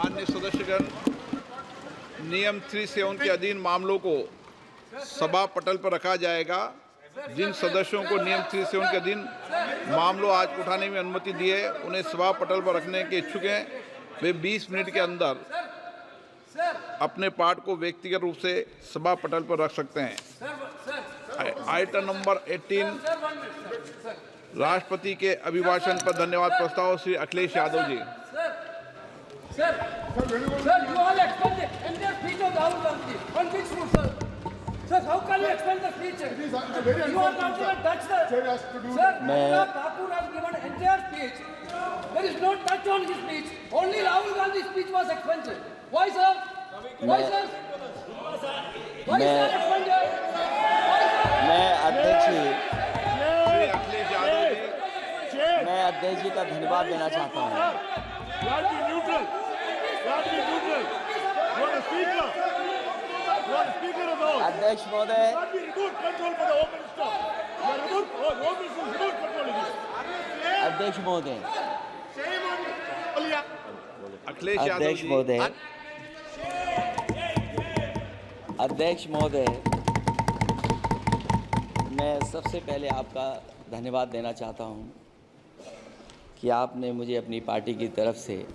माननीय सदस्यगण, नियम 371 के अधीन मामलों को सभा पटल पर रखा जाएगा। जिन सदस्यों को नियम 371 के अधीन मामलों आज उठाने में अनुमति दी है, उन्हें सभा पटल पर रखने के इच्छुक हैं, वे 20 मिनट के अंदर अपने पाठ को व्यक्तिगत रूप से सभा पटल पर रख सकते हैं। आइटम नंबर 18, राष्ट्रपति के अभिभाषण पर धन्यवाद प्रस्ताव Shri Akhilesh Yadav ji. Sir, you all explain the entire speech of Rahul Gandhi. On which foot, sir? Sir, how can you explain the speech? You are not even touch the. Sir, Anurag Thakur has given entire speech. There is no touch on his speech. Only Rahul Gandhi's speech was expunged. Why, sir? Why, sir? Why, sir, expunged? मैं अध्यक्ष जी का धन्यवाद देना चाहता हूँ। अध्यक्ष महोदय, अध्यक्ष महोदय, अध्यक्ष महोदय, अध्यक्ष महोदय, मैं सबसे पहले आपका धन्यवाद देना चाहता हूं कि आपने मुझे अपनी पार्टी की तरफ से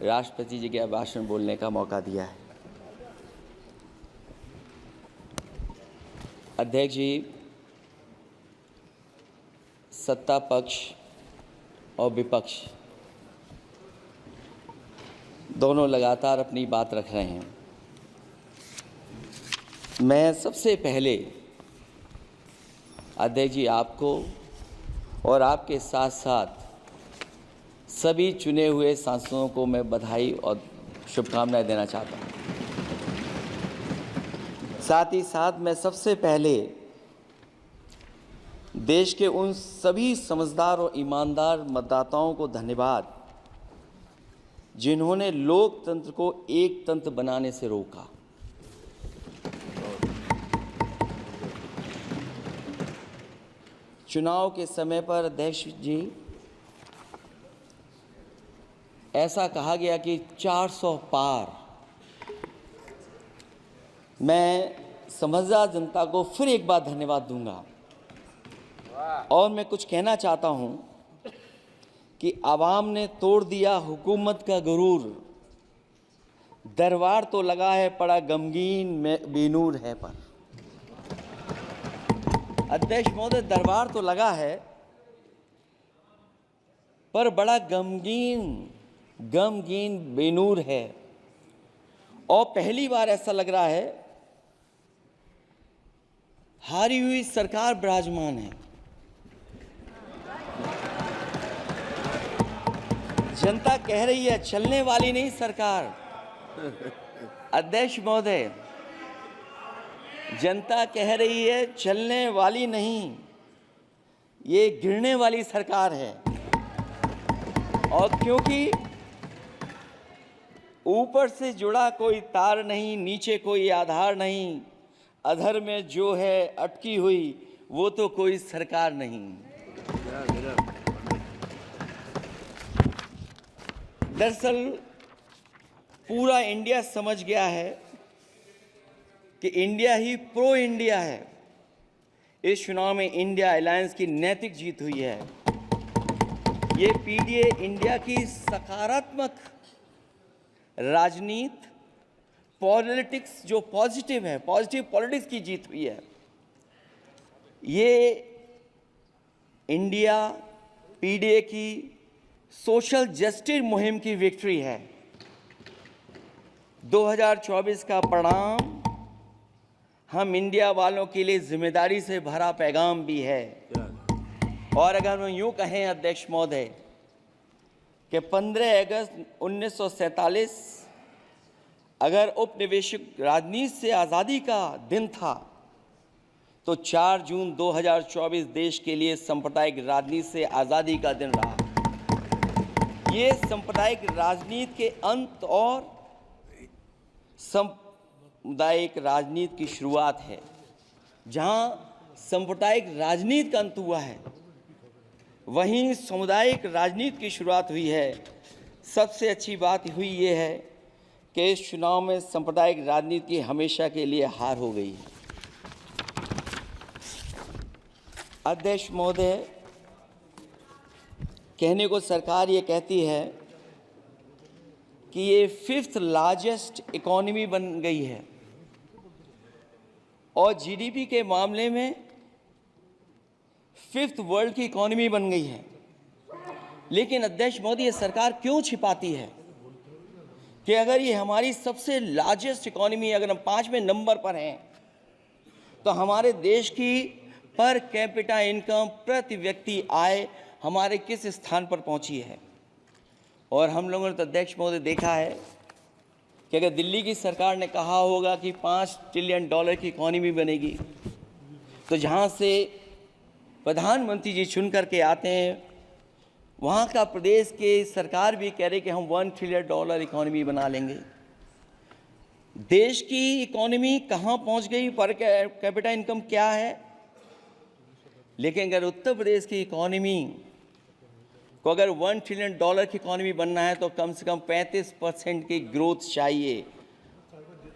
राष्ट्रपति जी के भाषण बोलने का मौका दिया है। अध्यक्ष जी, सत्ता पक्ष और विपक्ष दोनों लगातार अपनी बात रख रहे हैं। मैं सबसे पहले अध्यक्ष जी आपको और आपके साथ साथ सभी चुने हुए सांसदों को मैं बधाई और शुभकामनाएं देना चाहता हूं। साथ ही साथ मैं सबसे पहले देश के उन सभी समझदार और ईमानदार मतदाताओं को धन्यवाद जिन्होंने लोकतंत्र को एक तंत्र बनाने से रोका। चुनाव के समय पर अध्यक्ष जी ऐसा कहा गया कि 400 पार। मैं समझदार जनता को फिर एक बार धन्यवाद दूंगा और मैं कुछ कहना चाहता हूं कि आवाम ने तोड़ दिया हुकूमत का गुरूर, दरबार तो लगा है पड़ा गमगीन में बेनूर है पर। अध्यक्ष महोदय, दरबार तो लगा है पर बड़ा गमगीन बेनूर है और पहली बार ऐसा लग रहा है हारी हुई सरकार विराजमान है। जनता कह रही है चलने वाली नहीं सरकार। अध्यक्ष महोदय, जनता कह रही है चलने वाली नहीं, ये गिरने वाली सरकार है। और क्योंकि ऊपर से जुड़ा कोई तार नहीं, नीचे कोई आधार नहीं, अधर में जो है अटकी हुई वो तो कोई सरकार नहीं। दरअसल पूरा इंडिया समझ गया है कि इंडिया ही प्रो इंडिया है। इस चुनाव में इंडिया अलायंस की नैतिक जीत हुई है। ये पीडीए इंडिया की सकारात्मक राजनीति, पॉलिटिक्स जो पॉजिटिव है, पॉजिटिव पॉलिटिक्स की जीत हुई है। ये इंडिया पीडीए की सोशल जस्टिस मुहिम की विक्ट्री है। 2024 का परिणाम हम इंडिया वालों के लिए जिम्मेदारी से भरा पैगाम भी है। और अगर हम यूँ कहें अध्यक्ष महोदय कि 15 अगस्त 1947 अगर उपनिवेशिक राजनीति से आज़ादी का दिन था तो 4 जून 2024 देश के लिए सांप्रदायिक राजनीति से आज़ादी का दिन रहा। ये सांप्रदायिक राजनीति के अंत और सामुदायिक राजनीति की शुरुआत है। जहां सांप्रदायिक राजनीति का अंत हुआ है, वहीं सामुदायिक राजनीति की शुरुआत हुई है। सबसे अच्छी बात हुई ये है कि इस चुनाव में सांप्रदायिक राजनीति हमेशा के लिए हार हो गई है। अध्यक्ष महोदय, कहने को सरकार ये कहती है कि ये 5th लार्जेस्ट इकोनॉमी बन गई है और जीडीपी के मामले में 5th वर्ल्ड की इकोनॉमी बन गई है। लेकिन अध्यक्ष मोदी, ये सरकार क्यों छिपाती है कि अगर ये हमारी सबसे लार्जेस्ट इकोनॉमी, अगर हम 5वें नंबर पर हैं, तो हमारे देश की पर कैपिटा इनकम, प्रति व्यक्ति आय हमारे किस स्थान पर पहुंची है। और हम लोगों ने तो अध्यक्ष महोदय देखा है कि अगर दिल्ली की सरकार ने कहा होगा कि $5 ट्रिलियन की इकोनॉमी बनेगी, तो जहां से प्रधानमंत्री जी चुन करके आते हैं, वहाँ का प्रदेश के सरकार भी कह रही कि हम $1 ट्रिलियन इकोनॉमी बना लेंगे। देश की इकोनॉमी कहाँ पहुँच गई, पर कैपिटा इनकम क्या है। लेकिन अगर उत्तर प्रदेश की इकोनॉमी को अगर $1 ट्रिलियन की इकोनॉमी बनना है तो कम से कम 35% की ग्रोथ चाहिए।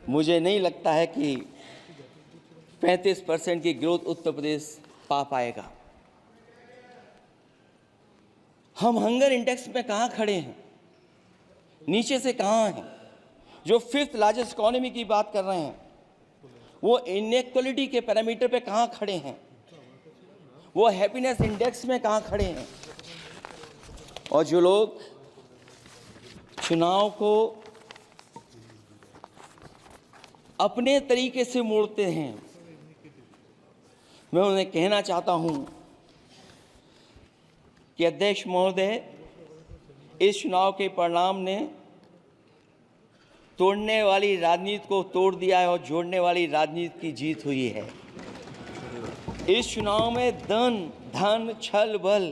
मुझे नहीं लगता है कि 35% की ग्रोथ उत्तर प्रदेश पा पाएगा। हम हंगर इंडेक्स में कहाँ खड़े हैं, नीचे से कहाँ हैं। जो 5th लार्जेस्ट इकोनॉमी की बात कर रहे हैं, वो इनइक्वालिटी के पैरामीटर पे कहाँ खड़े हैं, वो हैप्पीनेस इंडेक्स में कहाँ खड़े हैं। और जो लोग चुनाव को अपने तरीके से मोड़ते हैं, मैं उन्हें कहना चाहता हूं कि अध्यक्ष महोदय, इस चुनाव के परिणाम ने तोड़ने वाली राजनीति को तोड़ दिया है और जोड़ने वाली राजनीति की जीत हुई है। इस चुनाव में धन छल बल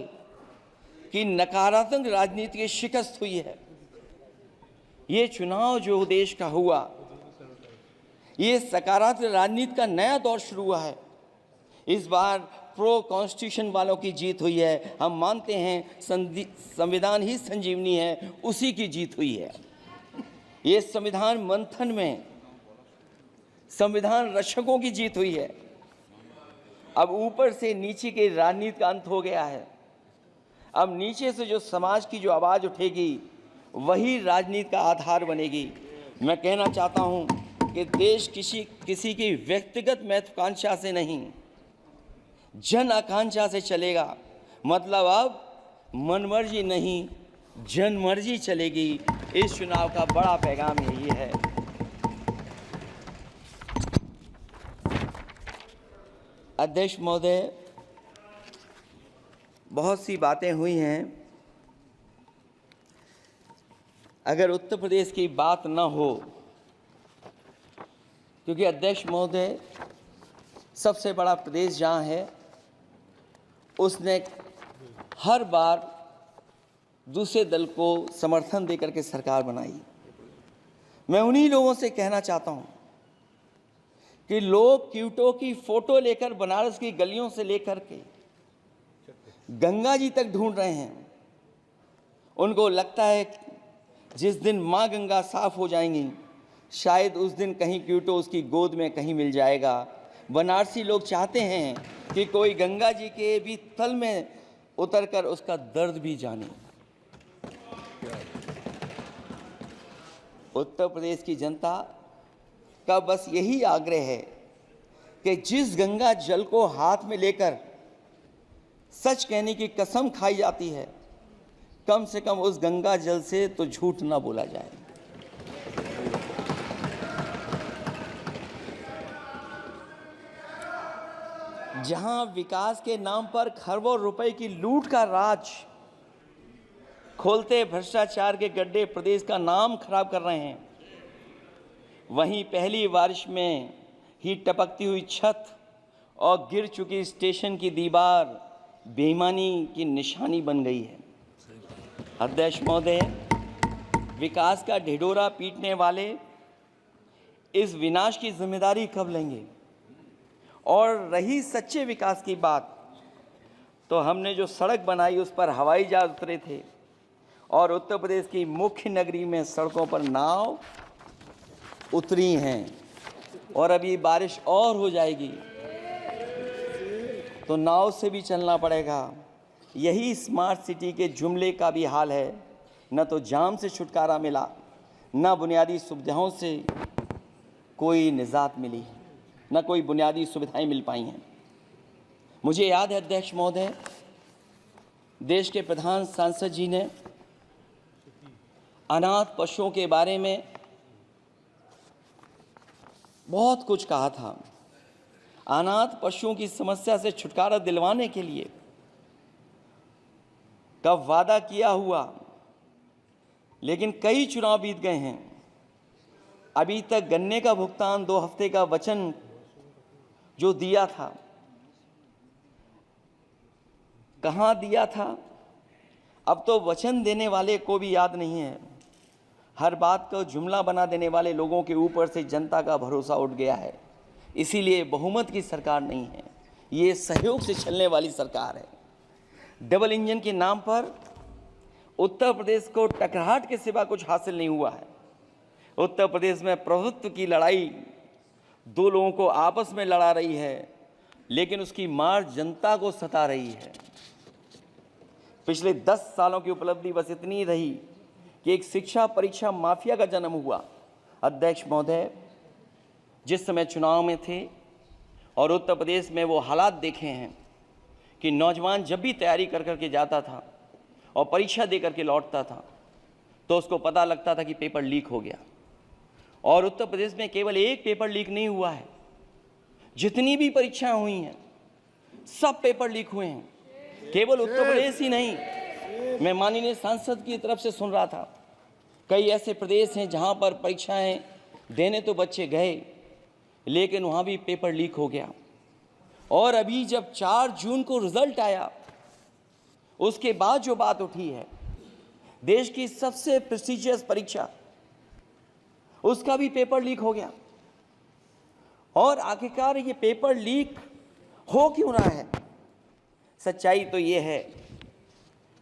की नकारात्मक राजनीति की शिकस्त हुई है। ये चुनाव जो देश का हुआ, ये सकारात्मक राजनीति का नया दौर शुरू हुआ है। इस बार प्रो कॉन्स्टिट्यूशन वालों की जीत हुई है। हम मानते हैं संविधान ही संजीवनी है, उसी की जीत हुई है। ये संविधान मंथन में संविधान रक्षकों की जीत हुई है। अब ऊपर से नीचे की राजनीति का अंत हो गया है। अब नीचे से जो समाज की जो आवाज़ उठेगी, वही राजनीति का आधार बनेगी। मैं कहना चाहता हूं कि देश किसी की व्यक्तिगत महत्वाकांक्षा से नहीं, जन आकांक्षा से चलेगा। मतलब अब मनमर्जी नहीं, जनमर्जी चलेगी। इस चुनाव का बड़ा पैगाम यही है। अध्यक्ष महोदय, बहुत सी बातें हुई हैं। अगर उत्तर प्रदेश की बात न हो, क्योंकि अध्यक्ष महोदय सबसे बड़ा प्रदेश जहाँ है, उसने हर बार दूसरे दल को समर्थन देकर के सरकार बनाई। मैं उन्हीं लोगों से कहना चाहता हूँ कि लोग क्यूटो की फोटो लेकर बनारस की गलियों से लेकर के गंगा जी तक ढूंढ रहे हैं। उनको लगता है जिस दिन माँ गंगा साफ हो जाएंगी, शायद उस दिन कहीं क्यूटो उसकी गोद में कहीं मिल जाएगा। बनारसी लोग चाहते हैं कि कोई गंगा जी के भी तल में उतरकर उसका दर्द भी जाने। उत्तर प्रदेश की जनता का बस यही आग्रह है कि जिस गंगा जल को हाथ में लेकर सच कहने की कसम खाई जाती है, कम से कम उस गंगा जल से तो झूठ ना बोला जाए। जहां विकास के नाम पर खरबों रुपए की लूट का राज खोलते भ्रष्टाचार के गड्ढे प्रदेश का नाम खराब कर रहे हैं, वहीं पहली बारिश में ही टपकती हुई छत और गिर चुकी स्टेशन की दीवार बेईमानी की निशानी बन गई है। अध्यक्ष महोदय, विकास का ढिढोरा पीटने वाले इस विनाश की जिम्मेदारी कब लेंगे? और रही सच्चे विकास की बात, तो हमने जो सड़क बनाई उस पर हवाई जहाज उतरे थे और उत्तर प्रदेश की मुख्य नगरी में सड़कों पर नाव उतरी हैं और अभी बारिश और हो जाएगी तो नाव से भी चलना पड़ेगा। यही स्मार्ट सिटी के जुमले का भी हाल है। न तो जाम से छुटकारा मिला, न बुनियादी सुविधाओं से कोई निजात मिली, न कोई बुनियादी सुविधाएं मिल पाई हैं। मुझे याद है अध्यक्ष महोदय, देश के प्रधान सांसद जी ने अनाथ पशुओं के बारे में बहुत कुछ कहा था। अनाथ पशुओं की समस्या से छुटकारा दिलवाने के लिए कब वादा किया हुआ, लेकिन कई चुनाव बीत गए हैं, अभी तक गन्ने का भुगतान 2 हफ्ते का वचन जो दिया था, कहां दिया था? अब तो वचन देने वाले को भी याद नहीं है। हर बात को जुमला बना देने वाले लोगों के ऊपर से जनता का भरोसा उठ गया है। इसीलिए बहुमत की सरकार नहीं है, ये सहयोग से चलने वाली सरकार है। डबल इंजन के नाम पर उत्तर प्रदेश को टकराहट के सिवा कुछ हासिल नहीं हुआ है। उत्तर प्रदेश में प्रभुत्व की लड़ाई 2 लोगों को आपस में लड़ा रही है, लेकिन उसकी मार जनता को सता रही है। पिछले 10 सालों की उपलब्धि बस इतनी रही कि एक शिक्षा परीक्षा माफिया का जन्म हुआ। अध्यक्ष महोदय, जिस समय चुनाव में थे और उत्तर प्रदेश में वो हालात देखे हैं कि नौजवान जब भी तैयारी कर करके जाता था और परीक्षा दे करके लौटता था तो उसको पता लगता था कि पेपर लीक हो गया। और उत्तर प्रदेश में केवल एक पेपर लीक नहीं हुआ है, जितनी भी परीक्षाएं हुई हैं सब पेपर लीक हुए हैं। केवल उत्तर प्रदेश ही नहीं, मैं माननीय सांसद की तरफ से सुन रहा था, कई ऐसे प्रदेश हैं जहां पर परीक्षाएं देने तो बच्चे गए, लेकिन वहां भी पेपर लीक हो गया। और अभी जब 4 जून को रिजल्ट आया, उसके बाद जो बात उठी है, देश की सबसे प्रेस्टिजियस परीक्षा, उसका भी पेपर लीक हो गया। और आखिरकार ये पेपर लीक हो क्यों रहा है? सच्चाई तो ये है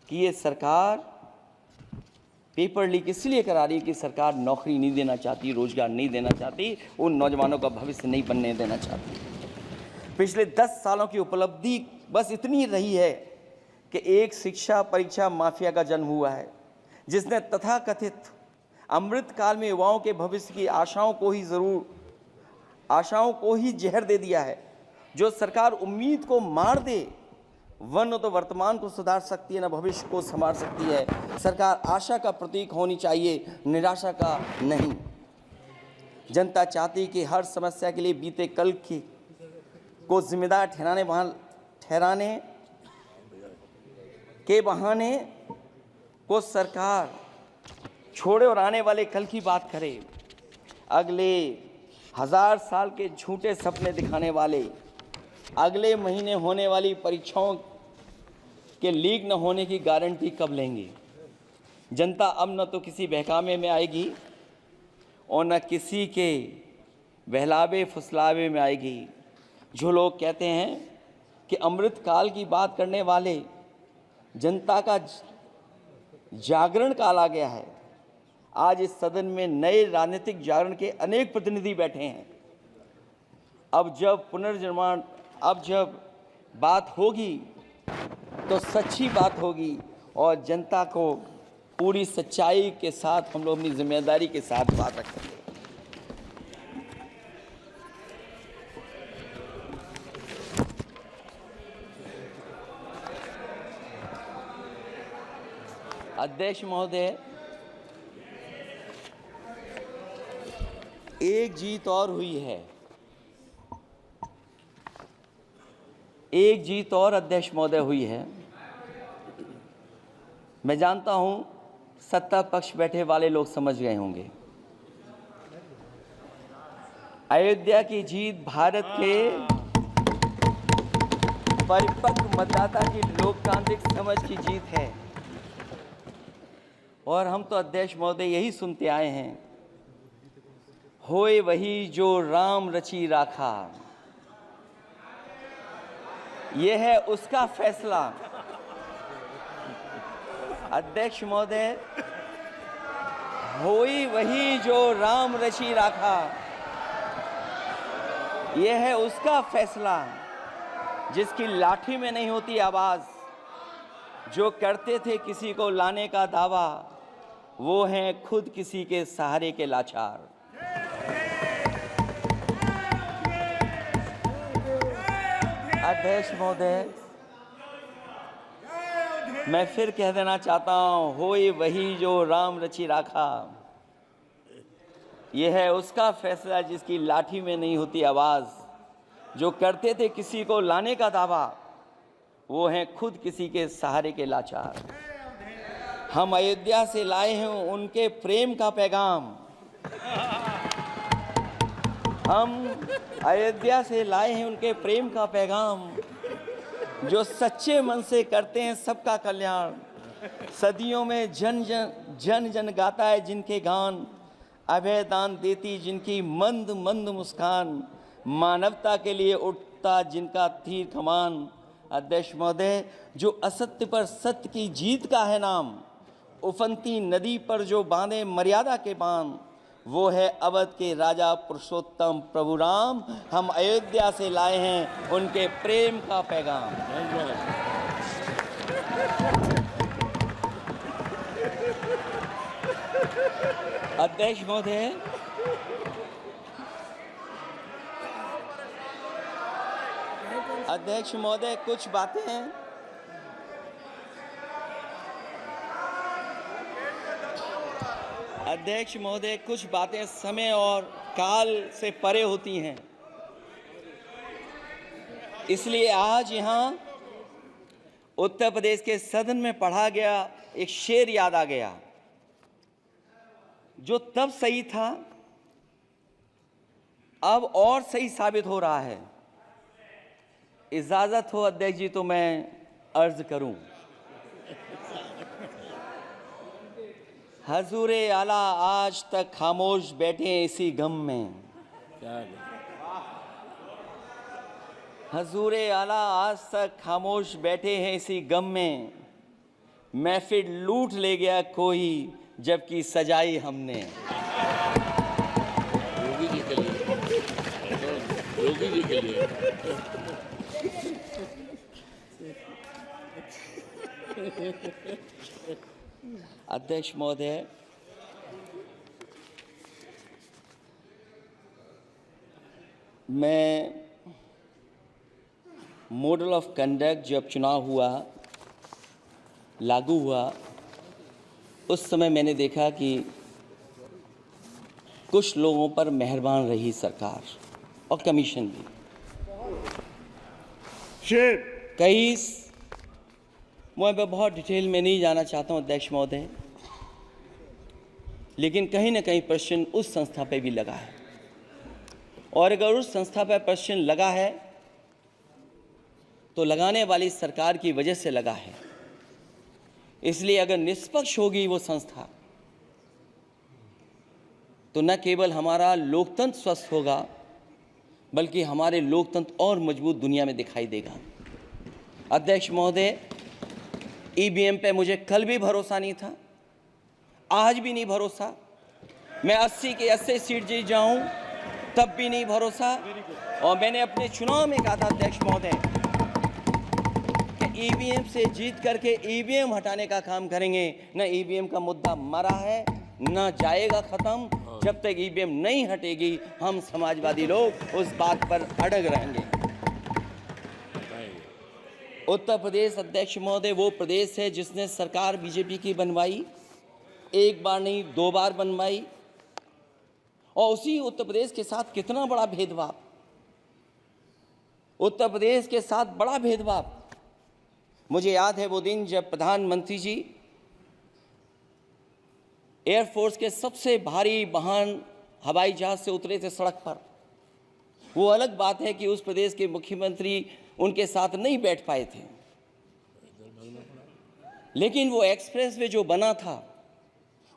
कि ये सरकार पेपर लीक इसलिए करा रही है कि सरकार नौकरी नहीं देना चाहती, रोजगार नहीं देना चाहती, उन नौजवानों का भविष्य नहीं बनने देना चाहती। पिछले 10 सालों की उपलब्धि बस इतनी रही है कि एक शिक्षा परीक्षा माफिया का जन्म हुआ है, जिसने तथाकथित अमृतकाल में युवाओं के भविष्य की आशाओं को ही जहर दे दिया है। जो सरकार उम्मीद को मार दे, वह न तो वर्तमान को सुधार सकती है, न भविष्य को संवार सकती है। सरकार आशा का प्रतीक होनी चाहिए, निराशा का नहीं। जनता चाहती कि हर समस्या के लिए बीते कल को जिम्मेदार ठहराने के बहाने को सरकार छोड़े और आने वाले कल की बात करे। अगले 1000 साल के झूठे सपने दिखाने वाले अगले महीने होने वाली परीक्षाओं के लीक न होने की गारंटी कब लेंगे? जनता अब न तो किसी बहकावे में आएगी और न किसी के बहलावे फुसलावे में आएगी। जो लोग कहते हैं कि अमृतकाल की बात करने वाले, जनता का जागरण काल आ गया है। आज इस सदन में नए राजनीतिक जागरण के अनेक प्रतिनिधि बैठे हैं। अब जब बात होगी तो सच्ची बात होगी और जनता को पूरी सच्चाई के साथ हम लोग अपनी जिम्मेदारी के साथ बात रखेंगे। अध्यक्ष महोदय, एक जीत और हुई है, एक जीत और अध्यक्ष महोदय हुई है। मैं जानता हूं सत्ता पक्ष बैठे वाले लोग समझ गए होंगे। अयोध्या की जीत भारत के परिपक्व मतदाता की लोकतांत्रिक समझ की जीत है। और हम तो अध्यक्ष महोदय यही सुनते आए हैं, होए वही जो राम रची राखा, यह है उसका फैसला। अध्यक्ष महोदय, होई वही जो राम रचि राखा, यह है उसका फैसला जिसकी लाठी में नहीं होती आवाज। जो करते थे किसी को लाने का दावा, वो हैं खुद किसी के सहारे के लाचार। अध्यक्ष महोदय, मैं फिर कह देना चाहता हूं, होई वही जो राम रचि राखा, यह है उसका फैसला जिसकी लाठी में नहीं होती आवाज। जो करते थे किसी को लाने का दावा, वो हैं खुद किसी के सहारे के लाचार। हम अयोध्या से लाए हैं उनके प्रेम का पैगाम, हम अयोध्या से लाए हैं उनके प्रेम का पैगाम। जो सच्चे मन से करते हैं सबका कल्याण, सदियों में जन जन गाता है जिनके गान, अभय दान देती जिनकी मंद मंद मुस्कान, मानवता के लिए उठता जिनका तीर कमान। अध्यक्ष महोदय, जो असत्य पर सत्य की जीत का है नाम, उफनती नदी पर जो बांधे मर्यादा के बांध, वो है अवध के राजा पुरुषोत्तम प्रभु राम। हम अयोध्या से लाए हैं उनके प्रेम का पैगाम। अध्यक्ष महोदय, अध्यक्ष महोदय, कुछ बातें हैं। अध्यक्ष महोदय, कुछ बातें समय और काल से परे होती हैं, इसलिए आज यहाँ उत्तर प्रदेश के सदन में पढ़ा गया एक शेर याद आ गया, जो तब सही था अब और सही साबित हो रहा है। इजाजत हो अध्यक्ष जी तो मैं अर्ज करूं। हजूरे आला आज तक खामोश बैठे इसी गम में, हजूरे आला आज तक खामोश बैठे हैं इसी गम में, महफिल लूट ले गया कोई जबकि सजाई हमने। योगी जी के लिए, योगी जी के लिए। अध्यक्ष महोदय, मैं मॉडल ऑफ कंडक्ट जब चुनाव हुआ, लागू हुआ, उस समय मैंने देखा कि कुछ लोगों पर मेहरबान रही सरकार और कमीशन भी। कई, मैं बहुत डिटेल में नहीं जाना चाहता हूं अध्यक्ष महोदय, लेकिन कहीं ना कहीं प्रश्न उस संस्था पे भी लगा है, और अगर उस संस्था पर प्रश्न लगा है तो लगाने वाली सरकार की वजह से लगा है। इसलिए अगर निष्पक्ष होगी वो संस्था तो न केवल हमारा लोकतंत्र स्वस्थ होगा, बल्कि हमारे लोकतंत्र और मजबूत दुनिया में दिखाई देगा। अध्यक्ष महोदय, ईवीएम पे मुझे कल भी भरोसा नहीं था, आज भी नहीं भरोसा। मैं 80 के 80 सीट जीत जाऊं तब भी नहीं भरोसा। और मैंने अपने चुनाव में कहा था अध्यक्ष महोदय कि ईवीएम से जीत करके ईवीएम हटाने का काम करेंगे। न ईवीएम का मुद्दा मरा है, न जाएगा खत्म। जब तक ईवीएम नहीं हटेगी हम समाजवादी लोग उस बात पर अड़ग रहेंगे। उत्तर प्रदेश अध्यक्ष महोदय वो प्रदेश है जिसने सरकार बीजेपी की बनवाई, एक बार नहीं 2 बार बनवाई, और उसी उत्तर प्रदेश के साथ कितना बड़ा भेदभाव, उत्तर प्रदेश के साथ बड़ा भेदभाव। मुझे याद है वो दिन जब प्रधानमंत्री जी एयरफोर्स के सबसे भारी वाहन हवाई जहाज से उतरे थे सड़क पर। वो अलग बात है कि उस प्रदेश के मुख्यमंत्री उनके साथ नहीं बैठ पाए थे, लेकिन वो एक्सप्रेस वे जो बना था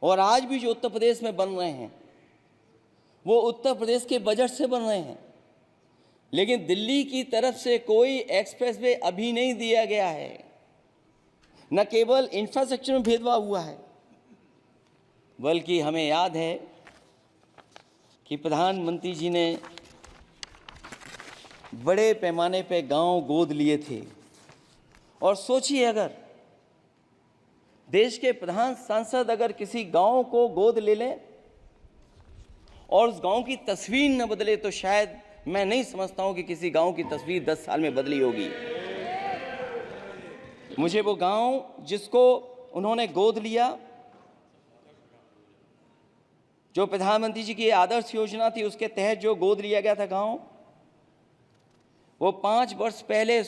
और आज भी जो उत्तर प्रदेश में बन रहे हैं वो उत्तर प्रदेश के बजट से बन रहे हैं। लेकिन दिल्ली की तरफ से कोई एक्सप्रेस वे अभी नहीं दिया गया है। न केवल इंफ्रास्ट्रक्चर में भेदभाव हुआ है, बल्कि हमें याद है कि प्रधानमंत्री जी ने बड़े पैमाने पे गांव गोद लिए थे। और सोचिए, अगर देश के प्रधान सांसद अगर किसी गांव को गोद ले लें और उस गांव की तस्वीर न बदले, तो शायद मैं नहीं समझता हूं कि किसी गांव की तस्वीर 10 साल में बदली होगी। मुझे वो गांव जिसको उन्होंने गोद लिया, जो प्रधानमंत्री जी की आदर्श योजना थी उसके तहत जो गोद लिया गया था गांव, वो 5 वर्ष पहले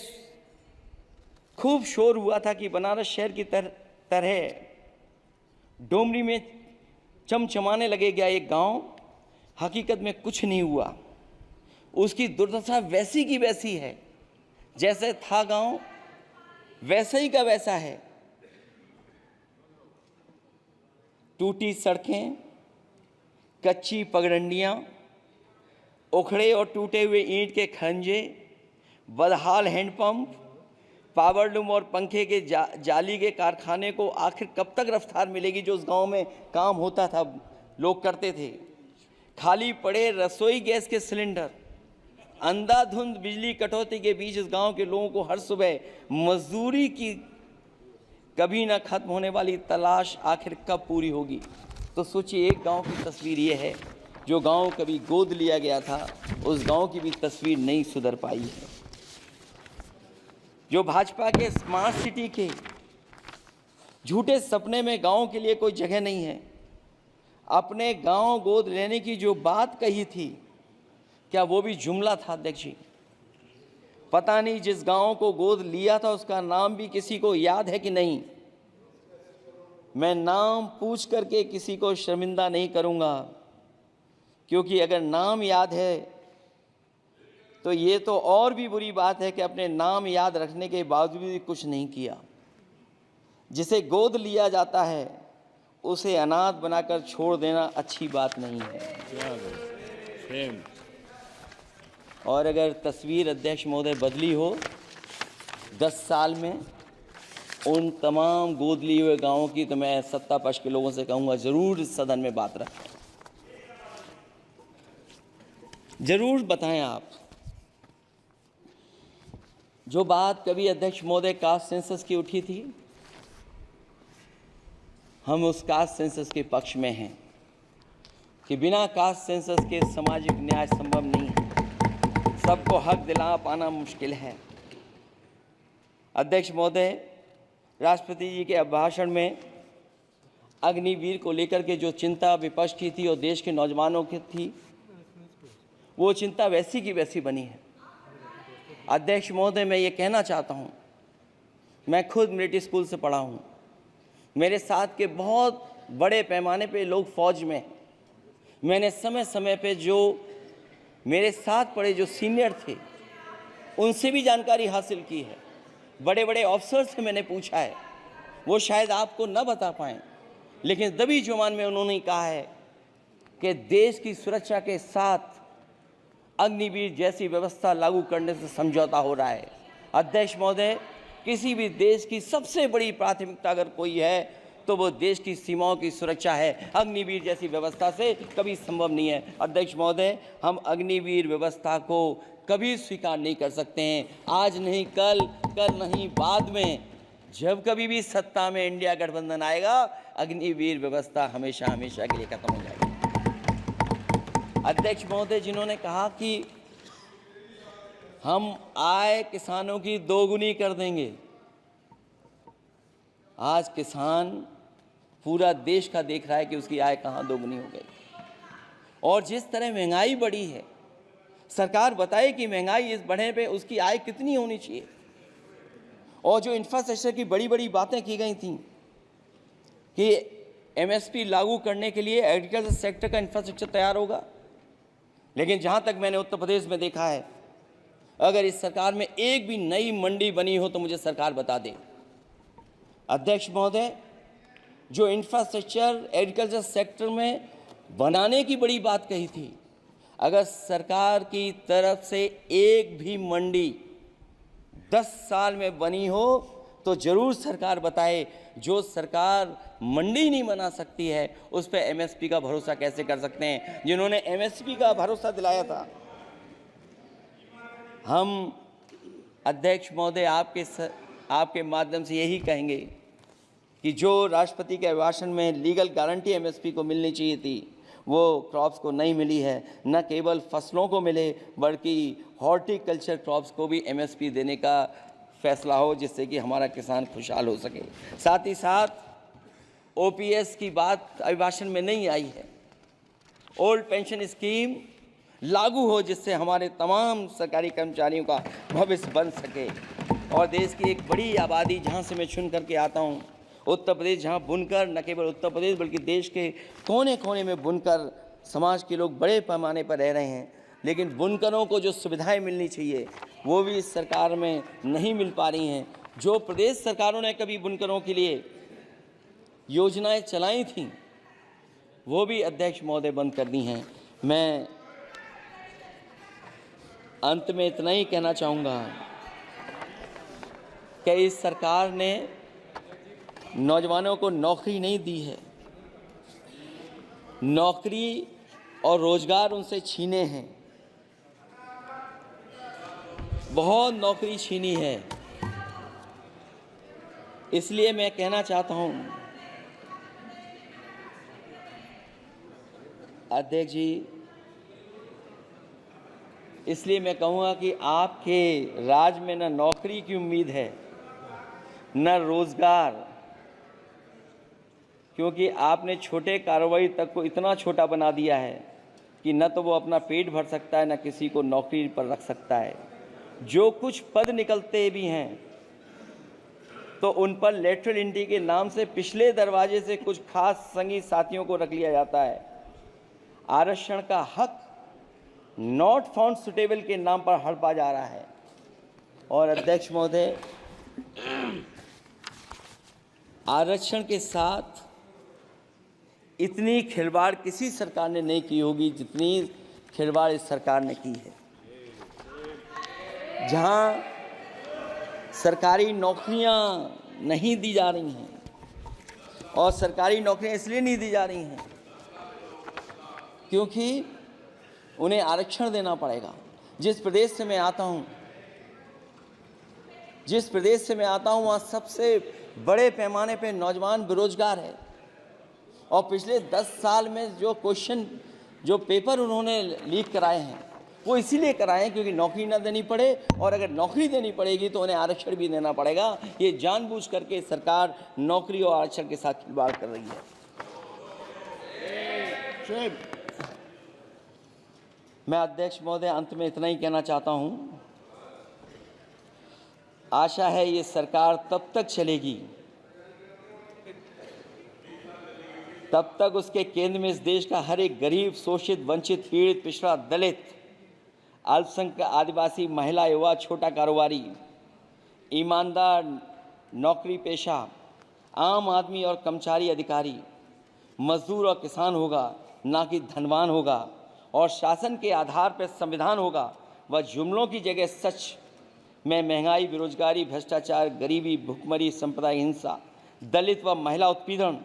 खूब शोर हुआ था कि बनारस शहर की तरह डोमरी में चमचमाने लगेगा एक गांव। हकीकत में कुछ नहीं हुआ। उसकी दुर्दशा वैसी की वैसी है, जैसे था गांव वैसा ही का वैसा है। टूटी सड़कें, कच्ची पगडंडियां, उखड़े और टूटे हुए ईंट के खंजे, बदहाल हैंडपंप, पावरलूम और पंखे के जाली के कारखाने को आखिर कब तक रफ्तार मिलेगी जो उस गांव में काम होता था, लोग करते थे। खाली पड़े रसोई गैस के सिलेंडर, अंधाधुंध बिजली कटौती के बीच इस गांव के लोगों को हर सुबह मजदूरी की कभी ना खत्म होने वाली तलाश आखिर कब पूरी होगी। तो सोचिए, एक गांव की तस्वीर ये है। जो गांव कभी गोद लिया गया था, उस गांव की भी तस्वीर नहीं सुधर पाई है। जो भाजपा के स्मार्ट सिटी के झूठे सपने में गांव के लिए कोई जगह नहीं है। अपने गांव गोद लेने की जो बात कही थी, क्या वो भी जुमला था अध्यक्ष जी? पता नहीं जिस गांव को गोद लिया था उसका नाम भी किसी को याद है कि नहीं। मैं नाम पूछ करके किसी को शर्मिंदा नहीं करूंगा, क्योंकि अगर नाम याद है तो ये तो और भी बुरी बात है कि अपने नाम याद रखने के बावजूद भी कुछ नहीं किया। जिसे गोद लिया जाता है उसे अनाथ बनाकर छोड़ देना अच्छी बात नहीं है। और अगर तस्वीर अध्यक्ष महोदय बदली हो 10 साल में उन तमाम गोद लिए हुए गांवों की, तो मैं सत्ता पक्ष के लोगों से कहूंगा जरूर इस सदन में बात रखें, जरूर बताएं आप। जो बात कभी अध्यक्ष महोदय कास्ट सेंसस की उठी थी, हम उस कास्ट सेंसस के पक्ष में हैं कि बिना कास्ट सेंसस के सामाजिक न्याय संभव नहीं है। सबको हक दिला पाना मुश्किल है। अध्यक्ष महोदय, राष्ट्रपति जी के अभिभाषण में अग्निवीर को लेकर के जो चिंता विपक्ष की थी और देश के नौजवानों की थी, वो चिंता वैसी की वैसी बनी है। अध्यक्ष महोदय, मैं ये कहना चाहता हूँ, मैं खुद मिलिट्री स्कूल से पढ़ा हूँ। मेरे साथ के बहुत बड़े पैमाने पे लोग फौज में। मैंने समय समय पे जो मेरे साथ पढ़े जो सीनियर थे उनसे भी जानकारी हासिल की है। बड़े बड़े ऑफिसर से मैंने पूछा है, वो शायद आपको न बता पाएँ, लेकिन दबी जुबान में उन्होंने कहा है कि देश की सुरक्षा के साथ अग्निवीर जैसी व्यवस्था लागू करने से समझौता हो रहा है। अध्यक्ष महोदय, किसी भी देश की सबसे बड़ी प्राथमिकता अगर कोई है तो वो देश की सीमाओं की सुरक्षा है। अग्निवीर जैसी व्यवस्था से कभी संभव नहीं है। अध्यक्ष महोदय, हम अग्निवीर व्यवस्था को कभी स्वीकार नहीं कर सकते हैं। आज नहीं कल, कल नहीं बाद में, जब कभी भी सत्ता में इंडिया गठबंधन आएगा, अग्निवीर व्यवस्था हमेशा हमेशा के लिए खत्म हो जाएगी। अध्यक्ष महोदय, जिन्होंने कहा कि हम आय किसानों की दोगुनी कर देंगे, आज किसान पूरा देश का देख रहा है कि उसकी आय कहाँ दोगुनी हो गई। और जिस तरह महंगाई बढ़ी है, सरकार बताए कि महंगाई इस बढ़ने पे उसकी आय कितनी होनी चाहिए। और जो इंफ्रास्ट्रक्चर की बड़ी बड़ी बातें की गई थी कि एमएसपी लागू करने के लिए एग्रीकल्चर सेक्टर का इंफ्रास्ट्रक्चर तैयार होगा, लेकिन जहाँ तक मैंने उत्तर प्रदेश में देखा है, अगर इस सरकार में एक भी नई मंडी बनी हो तो मुझे सरकार बता दे। अध्यक्ष महोदय, जो इंफ्रास्ट्रक्चर एग्रीकल्चर सेक्टर में बनाने की बड़ी बात कही थी, अगर सरकार की तरफ से एक भी मंडी 10 साल में बनी हो तो जरूर सरकार बताए। जो सरकार मंडी नहीं बना सकती है उस पर एमएसपी का भरोसा कैसे कर सकते हैं, जिन्होंने एमएसपी का भरोसा दिलाया था। हम अध्यक्ष महोदय आपके माध्यम से यही कहेंगे कि जो राष्ट्रपति के अभिभाषण में लीगल गारंटी एमएसपी को मिलनी चाहिए थी वो क्रॉप्स को नहीं मिली है। न केवल फसलों को मिले बल्कि हॉर्टिकल्चर क्रॉप्स को भी एमएसपी देने का फैसला हो, जिससे कि हमारा किसान खुशहाल हो सके। साथ ही साथ ओपीएस की बात अभिभाषण में नहीं आई है। ओल्ड पेंशन स्कीम लागू हो जिससे हमारे तमाम सरकारी कर्मचारियों का भविष्य बन सके। और देश की एक बड़ी आबादी जहाँ से मैं चुन करके आता हूँ, उत्तर प्रदेश, जहाँ बुनकर न केवल उत्तर प्रदेश बल्कि देश के कोने कोने में बुनकर समाज के लोग बड़े पैमाने पर रह रहे हैं, लेकिन बुनकरों को जो सुविधाएं मिलनी चाहिए वो भी इस सरकार में नहीं मिल पा रही हैं। जो प्रदेश सरकारों ने कभी बुनकरों के लिए योजनाएं चलाई थीं वो भी अध्यक्ष महोदय बंद कर दी हैं। मैं अंत में इतना ही कहना चाहूँगा कि इस सरकार ने नौजवानों को नौकरी नहीं दी है, नौकरी और रोजगार उनसे छीने हैं, बहुत नौकरी छीनी है। इसलिए मैं कहना चाहता हूं अध्यक्ष जी, इसलिए मैं कहूँगा कि आपके राज में न नौकरी की उम्मीद है न रोजगार, क्योंकि आपने छोटे कारोबारी तक को इतना छोटा बना दिया है कि न तो वो अपना पेट भर सकता है न किसी को नौकरी पर रख सकता है। जो कुछ पद निकलते भी हैं तो उन पर लेटरल एंट्री के नाम से पिछले दरवाजे से कुछ खास संगी साथियों को रख लिया जाता है। आरक्षण का हक नॉट फाउंड सुटेबल के नाम पर हड़पा जा रहा है। और अध्यक्ष महोदय, आरक्षण के साथ इतनी खिलवाड़ किसी सरकार ने नहीं की होगी जितनी खिलवाड़ इस सरकार ने की है। जहां सरकारी नौकरियां नहीं दी जा रही हैं, और सरकारी नौकरियां इसलिए नहीं दी जा रही हैं क्योंकि उन्हें आरक्षण देना पड़ेगा। जिस प्रदेश से मैं आता हूं वहाँ सबसे बड़े पैमाने पे नौजवान बेरोजगार है। और पिछले 10 साल में जो पेपर उन्होंने लीक कराए हैं वो इसीलिए कराए हैं क्योंकि नौकरी ना देनी पड़े, और अगर नौकरी देनी पड़ेगी तो उन्हें आरक्षण भी देना पड़ेगा। ये जानबूझ करके सरकार नौकरी और आरक्षण के साथ खिलवाड़ कर रही है। मैं अध्यक्ष महोदय अंत में इतना ही कहना चाहता हूं, आशा है ये सरकार तब तक चलेगी तब तक उसके केंद्र में इस देश का हर एक गरीब, शोषित, वंचित, पीड़ित, पिछड़ा, दलित, अल्पसंख्यक, आदिवासी, महिला, युवा, छोटा कारोबारी, ईमानदार, नौकरी पेशा, आम आदमी और कर्मचारी, अधिकारी, मजदूर और किसान होगा, ना कि धनवान होगा। और शासन के आधार पर संविधान होगा। वह जुमलों की जगह सच में महंगाई, बेरोजगारी, भ्रष्टाचार, गरीबी, भुखमरी, सांप्रदायिक हिंसा, दलित व महिला उत्पीड़न,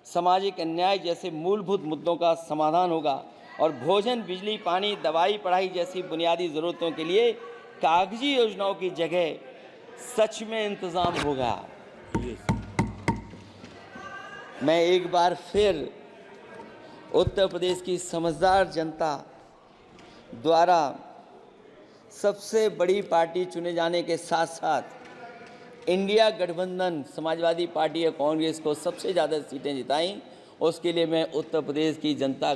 सामाजिक अन्याय जैसे मूलभूत मुद्दों का समाधान होगा। और भोजन, बिजली, पानी, दवाई, पढ़ाई जैसी बुनियादी ज़रूरतों के लिए कागजी योजनाओं की जगह सच में इंतज़ाम होगा। मैं एक बार फिर उत्तर प्रदेश की समझदार जनता द्वारा सबसे बड़ी पार्टी चुने जाने के साथ साथ इंडिया गठबंधन समाजवादी पार्टी और कांग्रेस को सबसे ज़्यादा सीटें जिताई, उसके लिए मैं उत्तर प्रदेश की जनता